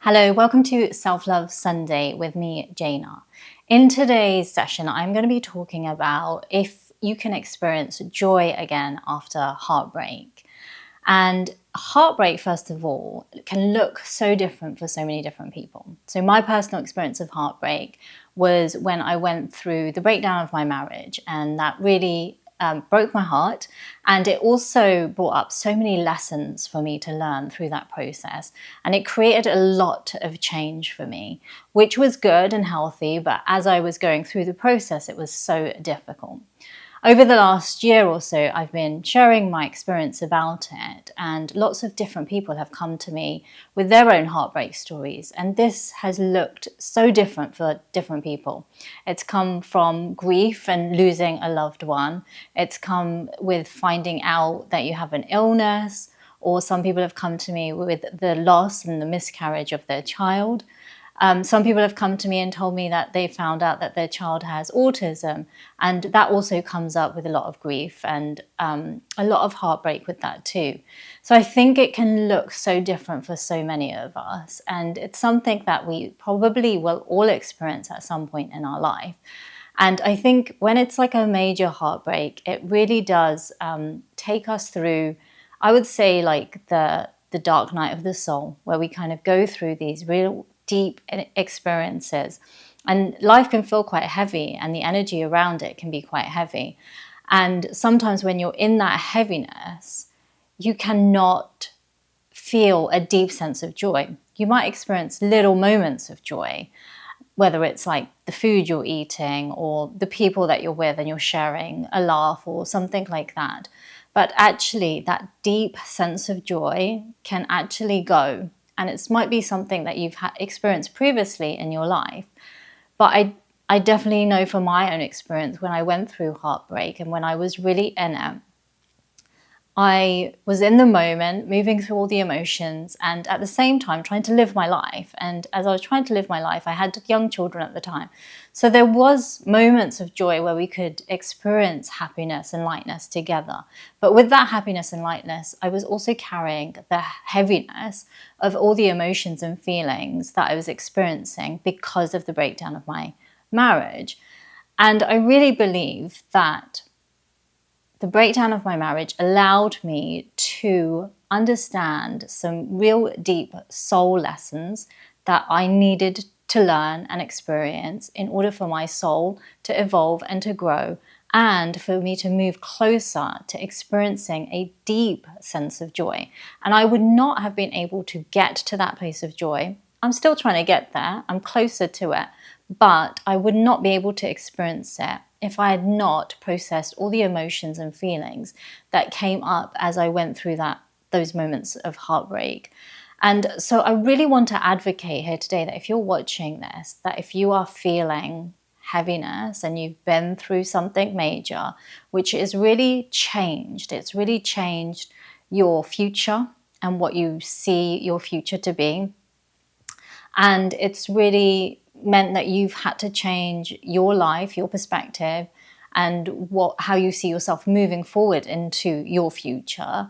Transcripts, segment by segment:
Hello, welcome to Self-Love Sunday with me, Jaina. In today's session, I'm going to be talking about if you can experience joy again after heartbreak. And heartbreak, first of all, can look so different for so many different people. So my personal experience of heartbreak was when I went through the breakdown of my marriage, and that really broke my heart. And it also brought up so many lessons for me to learn through that process. And it created a lot of change for me, which was good and healthy. But as I was going through the process, it was so difficult. Over the last year or so, I've been sharing my experience about it, and lots of different people have come to me with their own heartbreak stories. And this has looked so different for different people. It's come from grief and losing a loved one. It's come with finding out that you have an illness, or some people have come to me with the loss and the miscarriage of their child. Some people have come to me and told me that they found out that their child has autism, and that also comes up with a lot of grief and a lot of heartbreak with that too. So I think it can look so different for so many of us, and it's something that we probably will all experience at some point in our life. And I think when it's like a major heartbreak, it really does take us through, I would say, like the dark night of the soul, where we kind of go through these real deep experiences, and life can feel quite heavy, and the energy around it can be quite heavy. And sometimes when you're in that heaviness, you cannot feel a deep sense of joy. You might experience little moments of joy, whether it's like the food you're eating or the people that you're with and you're sharing a laugh or something like that. But actually, that deep sense of joy can actually go. And it might be something that you've experienced previously in your life. But I definitely know from my own experience, when I went through heartbreak and when I was really in it, I was in the moment, moving through all the emotions, and at the same time trying to live my life. And as I was trying to live my life, I had young children at the time. So there was moments of joy where we could experience happiness and lightness together. But with that happiness and lightness, I was also carrying the heaviness of all the emotions and feelings that I was experiencing because of the breakdown of my marriage. And I really believe that the breakdown of my marriage allowed me to understand some real deep soul lessons that I needed to learn and experience in order for my soul to evolve and to grow, and for me to move closer to experiencing a deep sense of joy. And I would not have been able to get to that place of joy. I'm still trying to get there. I'm closer to it, but I would not be able to experience it if I had not processed all the emotions and feelings that came up as I went through those moments of heartbreak. And so I really want to advocate here today that if you're watching this, that if you are feeling heaviness and you've been through something major, which is really changed, it's really changed your future and what you see your future to be. And it's really meant that you've had to change your life, your perspective, and how you see yourself moving forward into your future.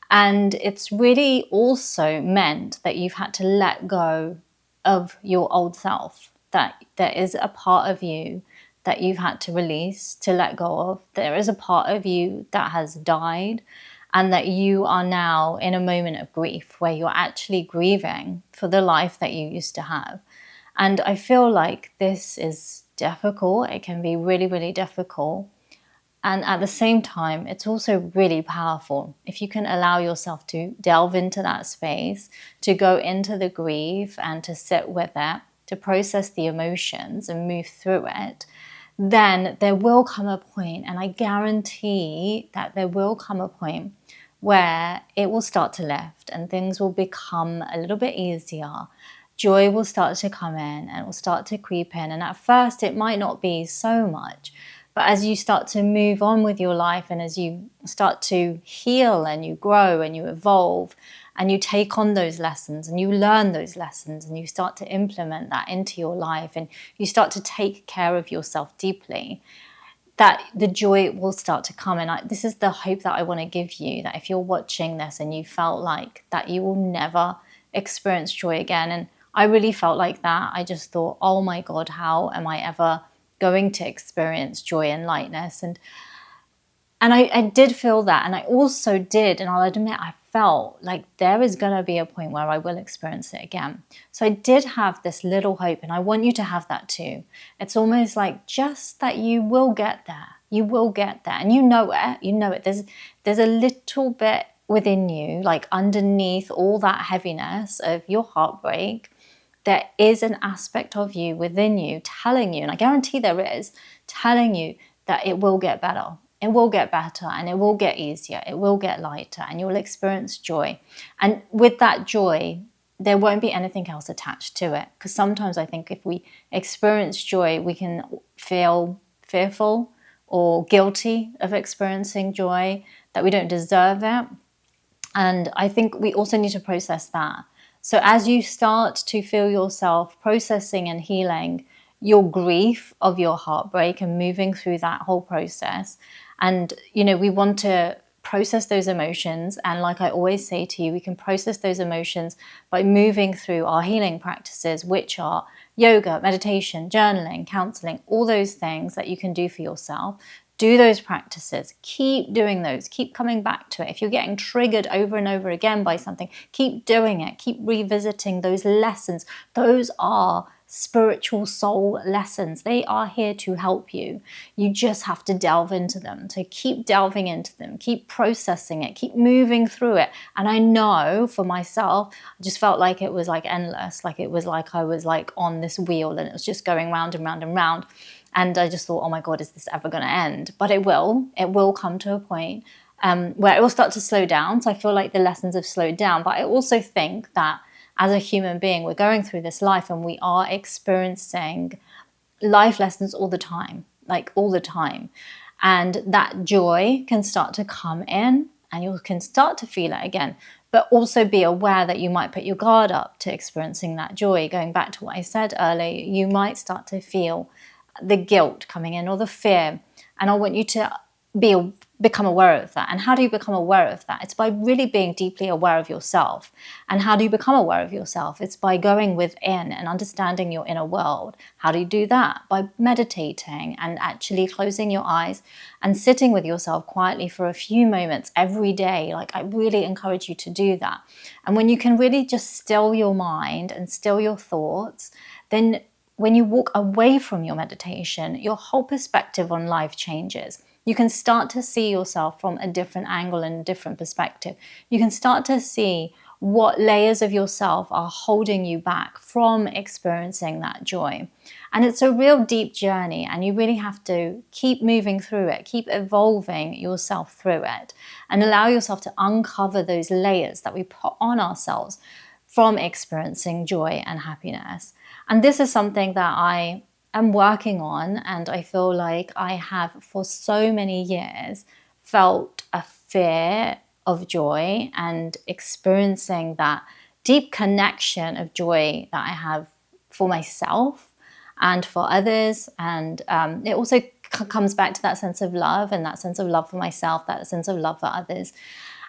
And it's really also meant that you've had to let go of your old self, that there is a part of you that you've had to release, to let go of. There is a part of you that has died, and that you are now in a moment of grief where you're actually grieving for the life that you used to have. And I feel like this is difficult. It can be really, really difficult. And at the same time, it's also really powerful if you can allow yourself to delve into that space, to go into the grief and to sit with it, to process the emotions and move through it. Then there will come a point, and I guarantee that there will come a point where it will start to lift and things will become a little bit easier. Joy will start to come in and it will start to creep in. And at first it might not be so much, but as you start to move on with your life and as you start to heal and you grow and you evolve and you take on those lessons and you learn those lessons and you start to implement that into your life and you start to take care of yourself deeply, that the joy will start to come. And this is the hope that I want to give you, that if you're watching this and you felt like that you will never experience joy again, and I really felt like that. I just thought, oh my God, how am I ever going to experience joy and lightness? And I did feel that. And I also did, and I'll admit, I felt like there is going to be a point where I will experience it again. So I did have this little hope, and I want you to have that too. It's almost like just that you will get there. You will get there. And you know it. You know it. There's a little bit within you, like underneath all that heaviness of your heartbreak, there is an aspect of you within you telling you, and I guarantee there is, telling you that it will get better. It will get better, and it will get easier. It will get lighter, and you will experience joy. And with that joy, there won't be anything else attached to it. Because sometimes I think if we experience joy, we can feel fearful or guilty of experiencing joy, that we don't deserve it. And I think we also need to process that. So as you start to feel yourself processing and healing your grief of your heartbreak and moving through that whole process, and, we want to process those emotions. And like I always say to you, we can process those emotions by moving through our healing practices, which are yoga, meditation, journaling, counseling, all those things that you can do for yourself. Do those practices. Keep doing those. Keep coming back to it. If you're getting triggered over and over again by something, keep doing it. Keep revisiting those lessons. Those are spiritual soul lessons. They are here to help you. You just have to delve into them. So keep delving into them. Keep processing it. Keep moving through it. And I know for myself, I just felt like it was like endless. Like it was like I was like on this wheel, and it was just going round and round and round. And I just thought, oh my God, is this ever going to end? But it will. It will come to a point where it will start to slow down. So I feel like the lessons have slowed down. But I also think that as a human being, we're going through this life and we are experiencing life lessons all the time, like all the time. And that joy can start to come in, and you can start to feel it again. But also be aware that you might put your guard up to experiencing that joy. Going back to what I said earlier, you might start to feel the guilt coming in or the fear. And I want you to become aware of that. And how do you become aware of that? It's by really being deeply aware of yourself. And how do you become aware of yourself? It's by going within and understanding your inner world. How do you do that? By meditating and actually closing your eyes and sitting with yourself quietly for a few moments every day. Like, I really encourage you to do that. And when you can really just still your mind and still your thoughts, then when you walk away from your meditation, your whole perspective on life changes. You can start to see yourself from a different angle and a different perspective. You can start to see what layers of yourself are holding you back from experiencing that joy. And it's a real deep journey, and you really have to keep moving through it, keep evolving yourself through it, and allow yourself to uncover those layers that we put on ourselves from experiencing joy and happiness. And this is something that I am working on, and I feel like I have for so many years felt a fear of joy and experiencing that deep connection of joy that I have for myself and for others. And it also comes back to that sense of love, and that sense of love for myself, that sense of love for others.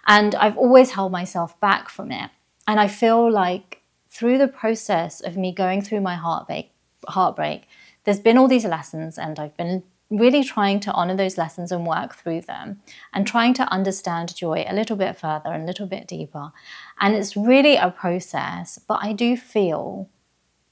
And I've always held myself back from it. And I feel like through the process of me going through my heartbreak, there's been all these lessons, and I've been really trying to honor those lessons and work through them and trying to understand joy a little bit further and a little bit deeper. And it's really a process, but I do feel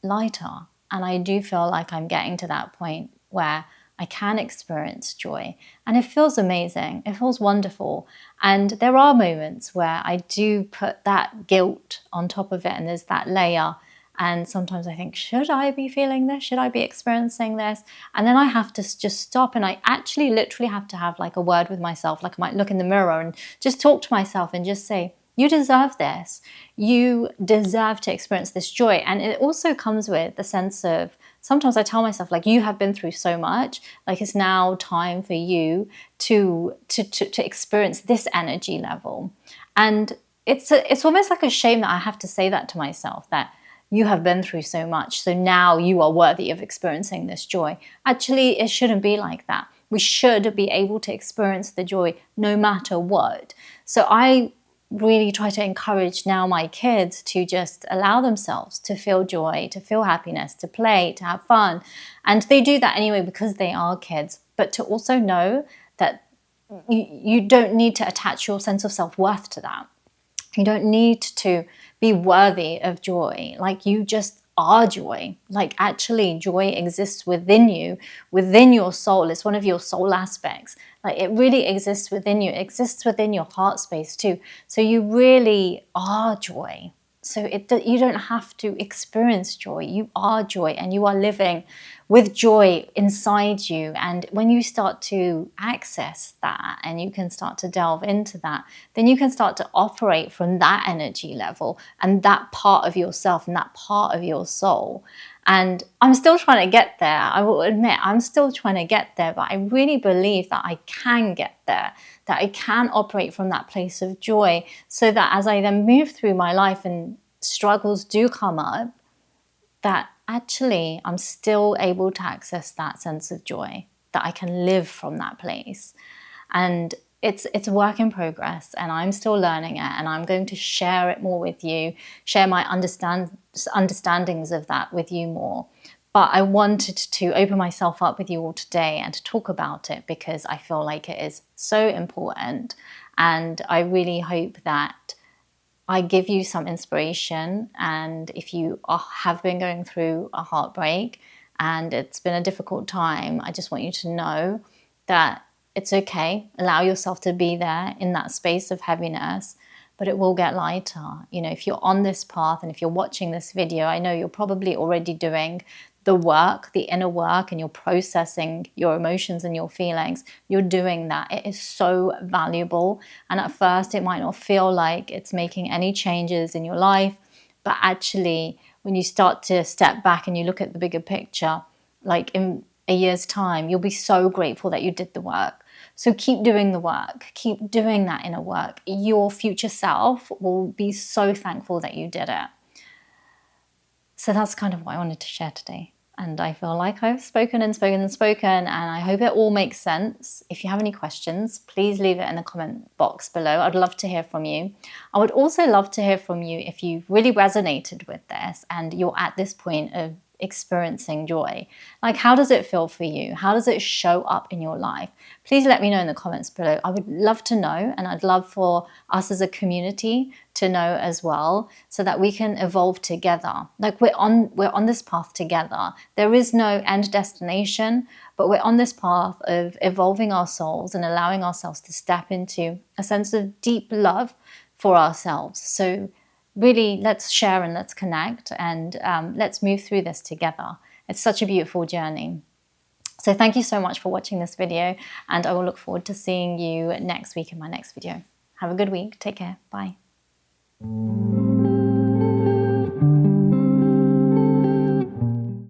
lighter, and I do feel like I'm getting to that point where I can experience joy, and it feels amazing. It feels wonderful. And there are moments where I do put that guilt on top of it, and there's that layer. And sometimes I think, should I be feeling this? Should I be experiencing this? And then I have to just stop, and I actually literally have to have like a word with myself. Like I might look in the mirror and just talk to myself and just say, you deserve this. You deserve to experience this joy. And it also comes with the sense of, sometimes I tell myself, like, you have been through so much, like it's now time for you to experience this energy level. And it's almost like a shame that I have to say that to myself, that you have been through so much, so now you are worthy of experiencing this joy. Actually, it shouldn't be like that. We should be able to experience the joy no matter what. So I really try to encourage now my kids to just allow themselves to feel joy, to feel happiness, to play, to have fun. And they do that anyway because they are kids. But to also know that you don't need to attach your sense of self-worth to that. You don't need to be worthy of joy. Like, you just are joy. Like, actually, joy exists within you, within your soul. It's one of your soul aspects. Like, it really exists within you. It exists within your heart space too. So you really are joy. So you don't have to experience joy. You are joy, and you are living with joy inside you. And when you start to access that and you can start to delve into that, then you can start to operate from that energy level and that part of yourself and that part of your soul. And I'm still trying to get there. I will admit, I'm still trying to get there, but I really believe that I can get there, that I can operate from that place of joy, so that as I then move through my life and struggles do come up, that actually I'm still able to access that sense of joy, that I can live from that place. And it's a work in progress, and I'm still learning it, and I'm going to share it more with you, share my understandings of that with you more. But I wanted to open myself up with you all today and to talk about it because I feel like it is so important. And I really hope that I give you some inspiration. And if you have been going through a heartbreak and it's been a difficult time, I just want you to know that it's okay. Allow yourself to be there in that space of heaviness, but it will get lighter. You know, if you're on this path and if you're watching this video, I know you're probably already doing the work, the inner work, and you're processing your emotions and your feelings. You're doing that. It is so valuable. And at first, it might not feel like it's making any changes in your life, but actually, when you start to step back and you look at the bigger picture, like in a year's time, you'll be so grateful that you did the work. So keep doing the work, keep doing that inner work. Your future self will be so thankful that you did it. So that's kind of what I wanted to share today. And I feel like I've spoken and spoken and spoken, and I hope it all makes sense. If you have any questions, please leave it in the comment box below. I'd love to hear from you. I would also love to hear from you if you've really resonated with this and you're at this point of experiencing joy. Like, how does it feel for you? How does it show up in your life? Please let me know in the comments below. I would love to know, and I'd love for us as a community to know as well, so that we can evolve together. Like, we're on this path together. There is no end destination, but we're on this path of evolving our souls and allowing ourselves to step into a sense of deep love for ourselves. So really, let's share and let's connect, and let's move through this together. It's such a beautiful journey. So thank you so much for watching this video, and I will look forward to seeing you next week in my next video. Have a good week. Take care. Bye.